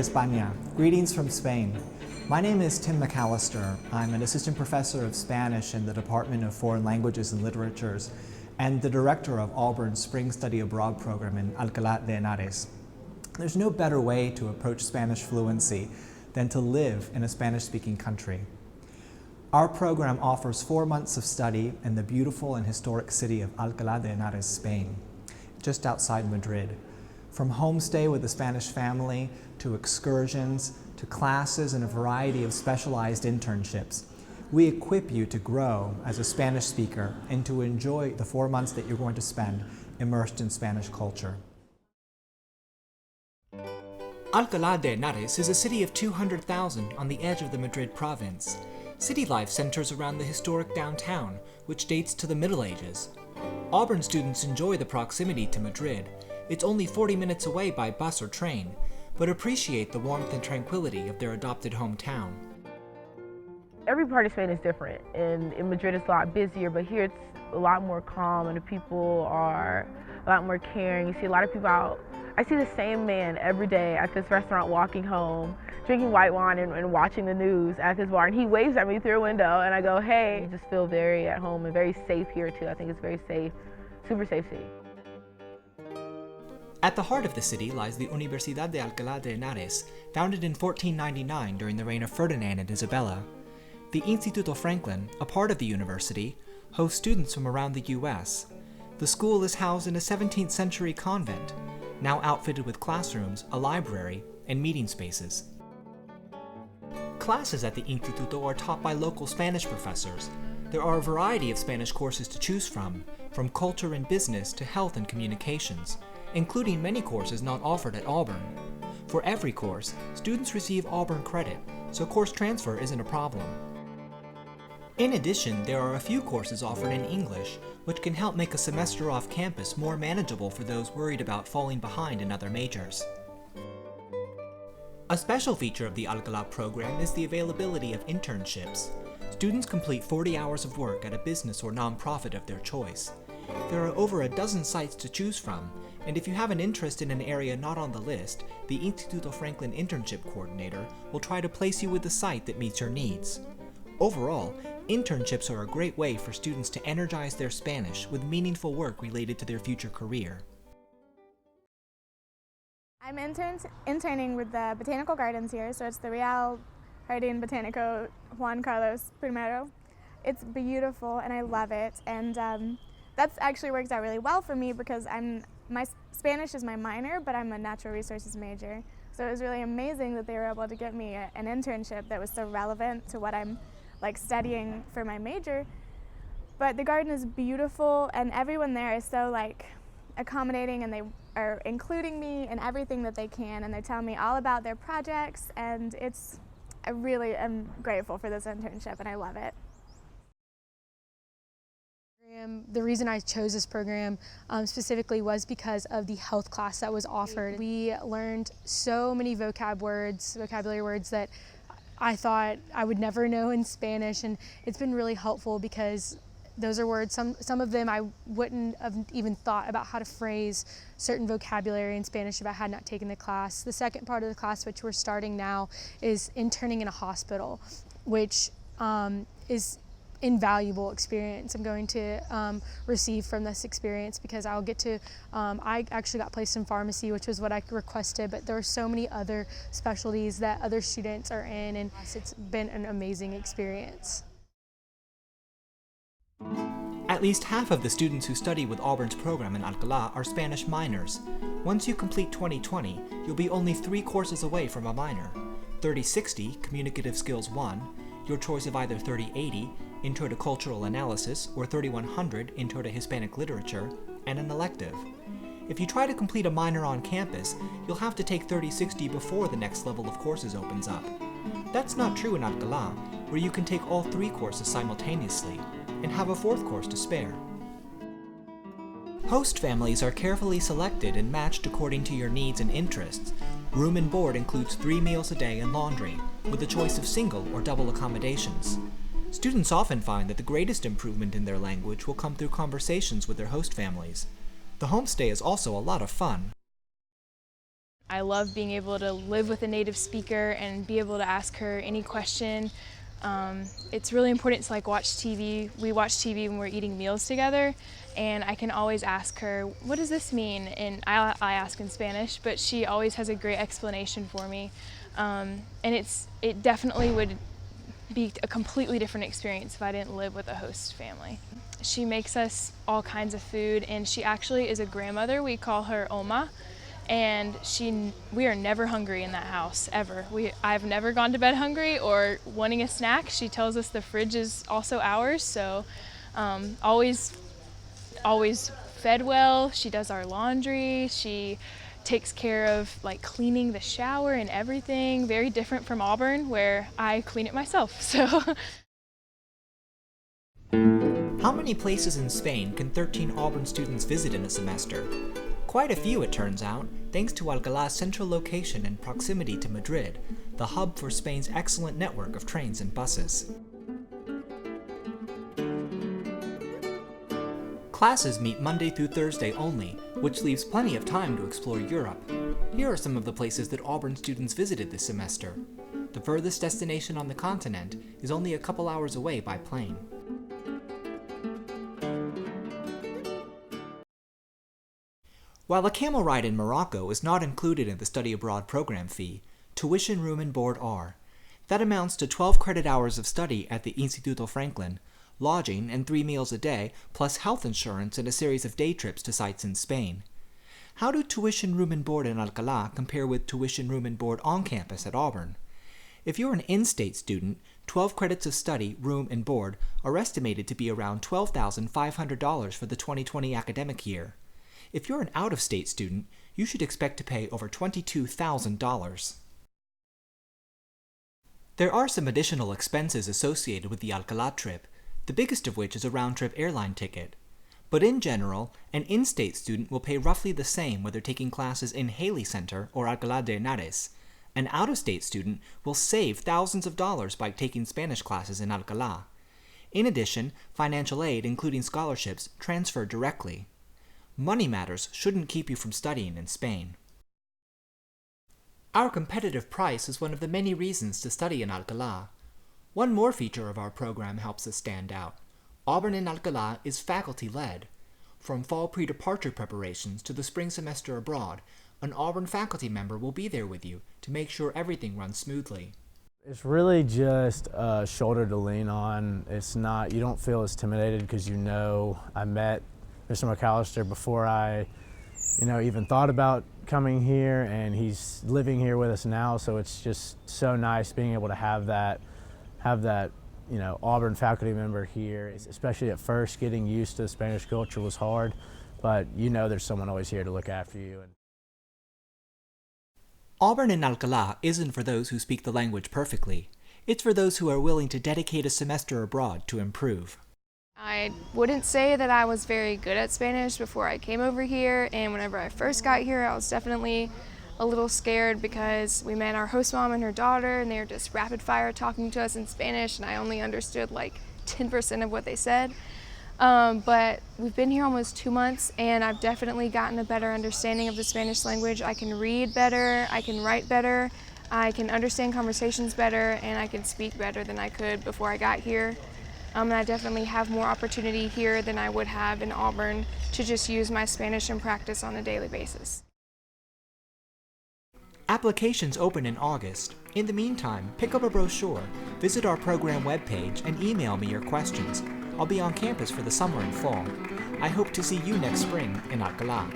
desde España. Greetings from Spain. My name is Tim McAllister. I'm an assistant professor of Spanish in the Department of Foreign Languages and Literatures and the director of Auburn's Spring Study Abroad program in Alcalá de Henares. There's no better way to approach Spanish fluency than to live in a Spanish-speaking country. Our program offers 4 months of study in the beautiful and historic city of Alcalá de Henares, Spain, just outside Madrid. From homestay with a Spanish family, to excursions, to classes and a variety of specialized internships, we equip you to grow as a Spanish speaker and to enjoy the 4 months that you're going to spend immersed in Spanish culture. Alcalá de Henares is a city of 200,000 on the edge of the Madrid province. City life centers around the historic downtown, which dates to the Middle Ages. Auburn students enjoy the proximity to Madrid. It's only 40 minutes away by bus or train, but appreciate the warmth and tranquility of their adopted hometown. Every part of Spain is different, and in Madrid it's a lot busier, but here it's a lot more calm and the people are a lot more caring. You see a lot of people out. I see the same man every day at this restaurant walking home, drinking white wine and watching the news at this bar, and he waves at me through a window and I go, hey. I just feel very at home and very safe here too. I think it's very safe, super safe city. At the heart of the city lies the Universidad de Alcalá de Henares, founded in 1499 during the reign of Ferdinand and Isabella. The Instituto Franklin, a part of the university, hosts students from around the U.S. The school is housed in a 17th century convent, now outfitted with classrooms, a library, and meeting spaces. Classes at the Instituto are taught by local Spanish professors. There are a variety of Spanish courses to choose from culture and business to health and communications, including many courses not offered at Auburn. For every course, students receive Auburn credit, so course transfer isn't a problem. In addition, there are a few courses offered in English, which can help make a semester off campus more manageable for those worried about falling behind in other majors. A special feature of the Alcalá program is the availability of internships. Students complete 40 hours of work at a business or nonprofit of their choice. There are over a dozen sites to choose from, and if you have an interest in an area not on the list, the Instituto Franklin Internship Coordinator will try to place you with the site that meets your needs. Overall, internships are a great way for students to energize their Spanish with meaningful work related to their future career. I'm interning with the Botanical Gardens here, so it's the Real Jardín Botánico Juan Carlos I. It's beautiful and I love it, and that's actually worked out really well for me because my Spanish is my minor, but I'm a natural resources major. So it was really amazing that they were able to get me an internship that was so relevant to what I'm studying for my major. But the garden is beautiful and everyone there is so accommodating, and they are including me in everything that they can, and they're telling me all about their projects, and I really am grateful for this internship and I love it. The reason I chose this program specifically was because of the health class that was offered. We learned so many vocabulary words that I thought I would never know in Spanish, and it's been really helpful because those are words, some of them I wouldn't have even thought about how to phrase certain vocabulary in Spanish if I had not taken the class. The second part of the class, which we're starting now, is interning in a hospital, which is invaluable experience I'm going to receive from this experience, because I'll get to, I actually got placed in pharmacy, which was what I requested, but there are so many other specialties that other students are in, and it's been an amazing experience. At least half of the students who study with Auburn's program in Alcalá are Spanish minors. Once you complete 2020, you'll be only 3 courses away from a minor. 3060, Communicative Skills 1, your choice of either 3080, Intro to Cultural Analysis, or 3100, Intro to Hispanic Literature, and an elective. If you try to complete a minor on campus, you'll have to take 3060 before the next level of courses opens up. That's not true in Alcalá, where you can take all 3 courses simultaneously, and have a 4th course to spare. Host families are carefully selected and matched according to your needs and interests. Room and board includes 3 meals a day and laundry, with a choice of single or double accommodations. Students often find that the greatest improvement in their language will come through conversations with their host families. The homestay is also a lot of fun. I love being able to live with a native speaker and be able to ask her any question. It's really important to watch TV. We watch TV when we're eating meals together, and I can always ask her, what does this mean? And I ask in Spanish, but she always has a great explanation for me. And it definitely would be a completely different experience if I didn't live with a host family. She makes us all kinds of food, and she actually is a grandmother. We call her Oma, and we are never hungry in that house, ever. I've never gone to bed hungry or wanting a snack. She tells us the fridge is also ours, so always fed well. She does our laundry. She takes care of cleaning the shower and everything. Very different from Auburn, where I clean it myself. So. How many places in Spain can 13 Auburn students visit in a semester? Quite a few, it turns out, thanks to Alcalà's central location and proximity to Madrid, the hub for Spain's excellent network of trains and buses. Classes meet Monday through Thursday only, which leaves plenty of time to explore Europe. Here are some of the places that Auburn students visited this semester. The furthest destination on the continent is only a couple hours away by plane. While a camel ride in Morocco is not included in the study abroad program fee, tuition, room, and board are. That amounts to 12 credit hours of study at the Instituto Franklin, lodging and 3 meals a day, plus health insurance and a series of day trips to sites in Spain. How do tuition, room, and board in Alcalá compare with tuition, room, and board on campus at Auburn? If you're an in-state student, 12 credits of study, room, and board are estimated to be around $12,500 for the 2020 academic year. If you're an out-of-state student, you should expect to pay over $22,000. There are some additional expenses associated with the Alcalá trip, the biggest of which is a round-trip airline ticket. But in general, an in-state student will pay roughly the same whether taking classes in Haley Center or Alcalá de Henares. An out-of-state student will save thousands of dollars by taking Spanish classes in Alcalá. In addition, financial aid, including scholarships, transfer directly. Money matters shouldn't keep you from studying in Spain. Our competitive price is one of the many reasons to study in Alcalá. One more feature of our program helps us stand out. Auburn in Alcalá is faculty-led. From fall pre-departure preparations to the spring semester abroad, an Auburn faculty member will be there with you to make sure everything runs smoothly. It's really just a shoulder to lean on. It's not, you don't feel as intimidated because I met Mr. McAllister before I even thought about coming here, and he's living here with us now, so it's just so nice being able to have that Auburn faculty member here. Especially at first, getting used to Spanish culture was hard, but there's someone always here to look after you. Auburn in Alcalá isn't for those who speak the language perfectly. It's for those who are willing to dedicate a semester abroad to improve. I wouldn't say that I was very good at Spanish before I came over here, and whenever I first got here I was definitely a little scared because we met our host mom and her daughter, and they were just rapid fire talking to us in Spanish, and I only understood 10% of what they said. But we've been here almost 2 months, and I've definitely gotten a better understanding of the Spanish language. I can read better, I can write better, I can understand conversations better, and I can speak better than I could before I got here. And I definitely have more opportunity here than I would have in Auburn to just use my Spanish and practice on a daily basis. Applications open in August. In the meantime, pick up a brochure, visit our program webpage, and email me your questions. I'll be on campus for the summer and fall. I hope to see you next spring in Alcalá.